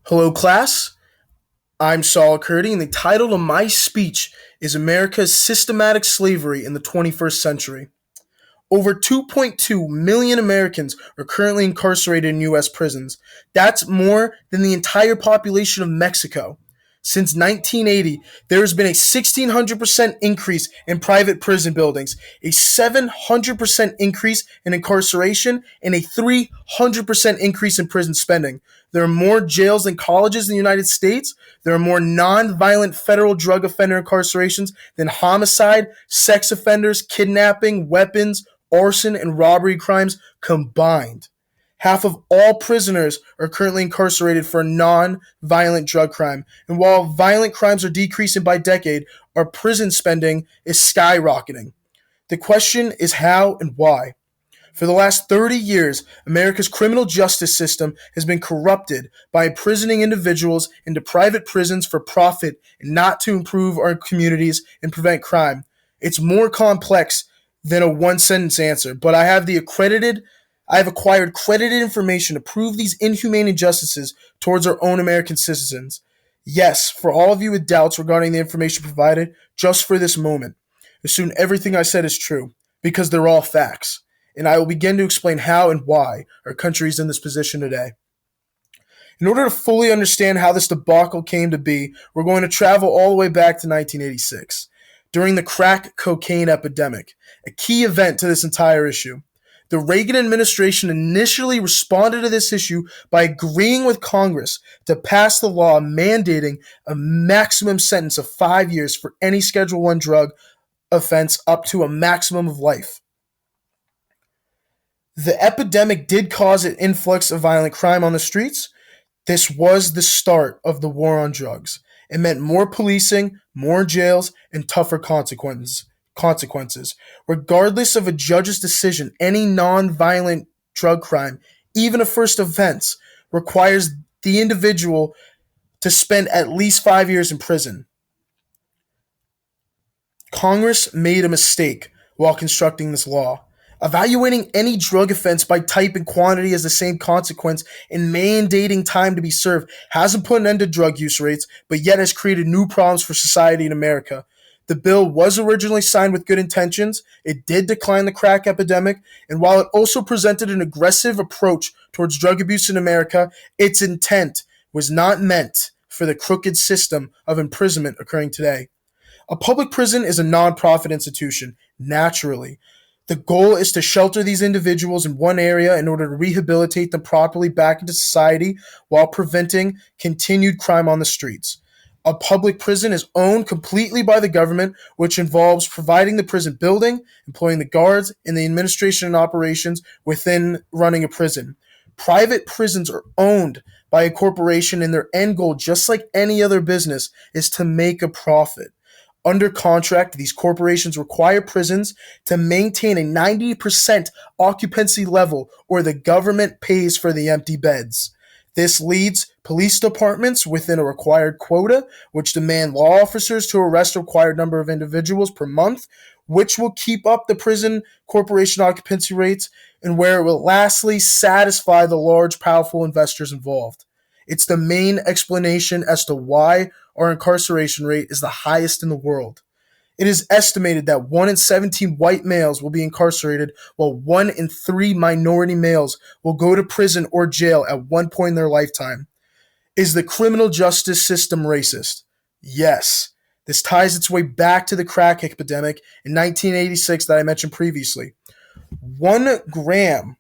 Hello, class. I'm Saul Curdy, and the title of my speech is America's Systematic Slavery in the 21st Century. Over 2.2 million Americans are currently incarcerated in U.S. prisons. That's more than the entire population of Mexico. Since 1980, there has been a 1,600% increase in private prison buildings, a 700% increase in incarceration, and a 300% increase in prison spending. There are more jails than colleges in the United States. There are more non-violent federal drug offender incarcerations than homicide, sex offenders, kidnapping, weapons, arson, and robbery crimes combined. Half of all prisoners are currently incarcerated for a non-violent drug crime. And while violent crimes are decreasing by decade, our prison spending is skyrocketing. The question is how and why. For the last 30 years, America's criminal justice system has been corrupted by imprisoning individuals into private prisons for profit and not to improve our communities and prevent crime. It's more complex than a one-sentence answer, but I have acquired credited information to prove these inhumane injustices towards our own American citizens. Yes, for all of you with doubts regarding the information provided, just for this moment, assume everything I said is true, because they're all facts. And I will begin to explain how and why our country is in this position today. In order to fully understand how this debacle came to be, we're going to travel all the way back to 1986, during the crack cocaine epidemic, a key event to this entire issue. The Reagan administration initially responded to this issue by agreeing with Congress to pass the law mandating a maximum sentence of 5 years for any Schedule I drug offense up to a maximum of life. The epidemic did cause an influx of violent crime on the streets. This was the start of the war on drugs. It meant more policing, more jails, and tougher consequences. Regardless of a judge's decision, any non-violent drug crime, even a first offense, requires the individual to spend at least 5 years in prison. Congress made a mistake while constructing this law. Evaluating any drug offense by type and quantity as the same consequence and mandating time to be served hasn't put an end to drug use rates, but yet has created new problems for society in America. The bill was originally signed with good intentions. It did decline the crack epidemic, and while it also presented an aggressive approach towards drug abuse in America, its intent was not meant for the crooked system of imprisonment occurring today. A public prison is a nonprofit institution, naturally. The goal is to shelter these individuals in one area in order to rehabilitate them properly back into society while preventing continued crime on the streets. A public prison is owned completely by the government, which involves providing the prison building, employing the guards, and the administration and operations within running a prison. Private prisons are owned by a corporation, and their end goal, just like any other business, is to make a profit. Under contract, these corporations require prisons to maintain a 90% occupancy level, or the government pays for the empty beds. This leads police departments within a required quota, which demand law officers to arrest a required number of individuals per month, which will keep up the prison corporation occupancy rates, and where it will lastly satisfy the large, powerful investors involved. It's the main explanation as to why our incarceration rate is the highest in the world. It is estimated that 1 in 17 white males will be incarcerated, while 1 in 3 minority males will go to prison or jail at one point in their lifetime. Is the criminal justice system racist? Yes. This ties its way back to the crack epidemic in 1986 that I mentioned previously. 1 gram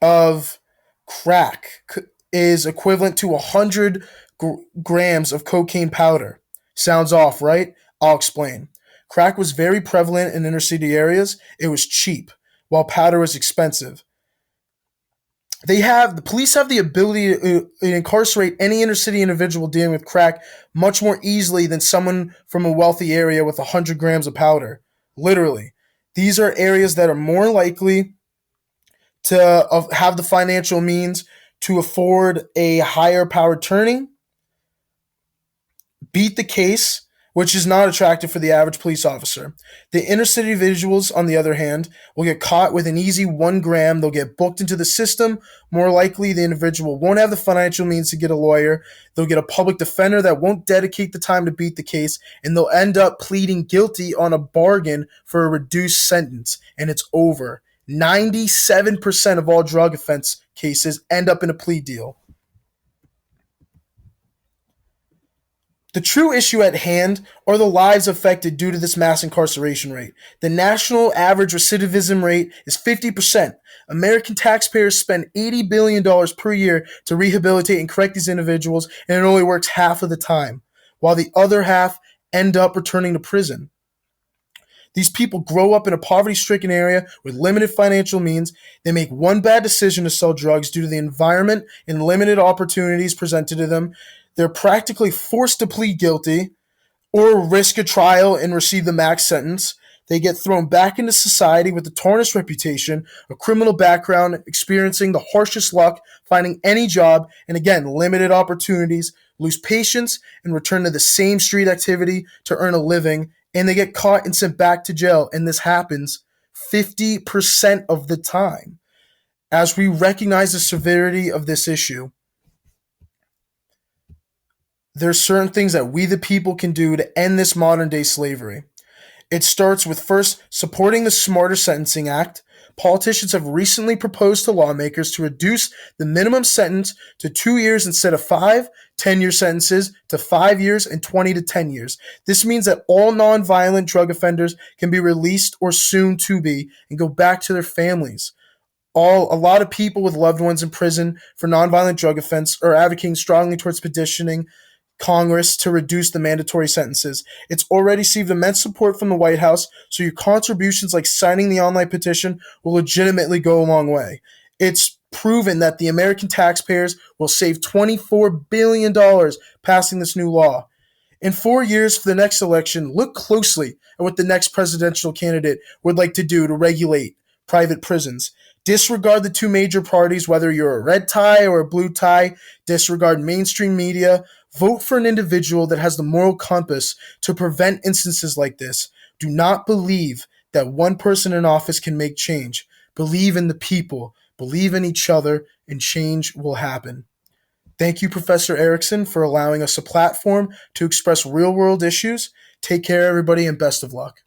of crack is equivalent to 100 grams of cocaine powder. Sounds off, right? I'll explain. Crack was very prevalent in inner city areas. It was cheap, while powder was expensive. The police have the ability to incarcerate any inner city individual dealing with crack much more easily than someone from a wealthy area with 100 grams of powder. Literally. These are areas that are more likely to have the financial means to afford a higher power attorney, beat the case which is not attractive for the average police officer. The inner city individuals, on the other hand, will get caught with an easy 1 gram. They'll get booked into the system. More likely, the individual won't have the financial means to get a lawyer. They'll get a public defender that won't dedicate the time to beat the case, and they'll end up pleading guilty on a bargain for a reduced sentence, and it's over. 97% of all drug offense cases end up in a plea deal. The true issue at hand are the lives affected due to this mass incarceration rate. The national average recidivism rate is 50%. American taxpayers spend $80 billion per year to rehabilitate and correct these individuals, and it only works half of the time, while the other half end up returning to prison. These people grow up in a poverty-stricken area with limited financial means. They make one bad decision to sell drugs due to the environment and limited opportunities presented to them. They're practically forced to plead guilty or risk a trial and receive the max sentence. They get thrown back into society with a tarnished reputation, a criminal background, experiencing the harshest luck, finding any job, and again, limited opportunities, lose patience, and return to the same street activity to earn a living, and they get caught and sent back to jail. And this happens 50% of the time. As we recognize the severity of this issue, there's certain things that we the people can do to end this modern day slavery. It starts with first supporting the Smarter Sentencing Act. Politicians have recently proposed to lawmakers to reduce the minimum sentence to 2 years instead of 5, 10-year sentences to 5 years, and 20 to 10 years. This means that all nonviolent drug offenders can be released or soon to be and go back to their families. A lot of people with loved ones in prison for nonviolent drug offense are advocating strongly towards petitioning Congress to reduce the mandatory sentences. It's already received immense support from the White House, so your contributions like signing the online petition will legitimately go a long way. It's proven that the American taxpayers will save $24 billion passing this new law. In 4 years for the next election, look closely at what the next presidential candidate would like to do to regulate private prisons. Disregard the two major parties, whether you're a red tie or a blue tie. Disregard mainstream media. Vote for an individual that has the moral compass to prevent instances like this. Do not believe that one person in office can make change. Believe in the people. Believe in each other, and change will happen. Thank you, Professor Ericson, for allowing us a platform to express real-world issues. Take care, everybody, and best of luck.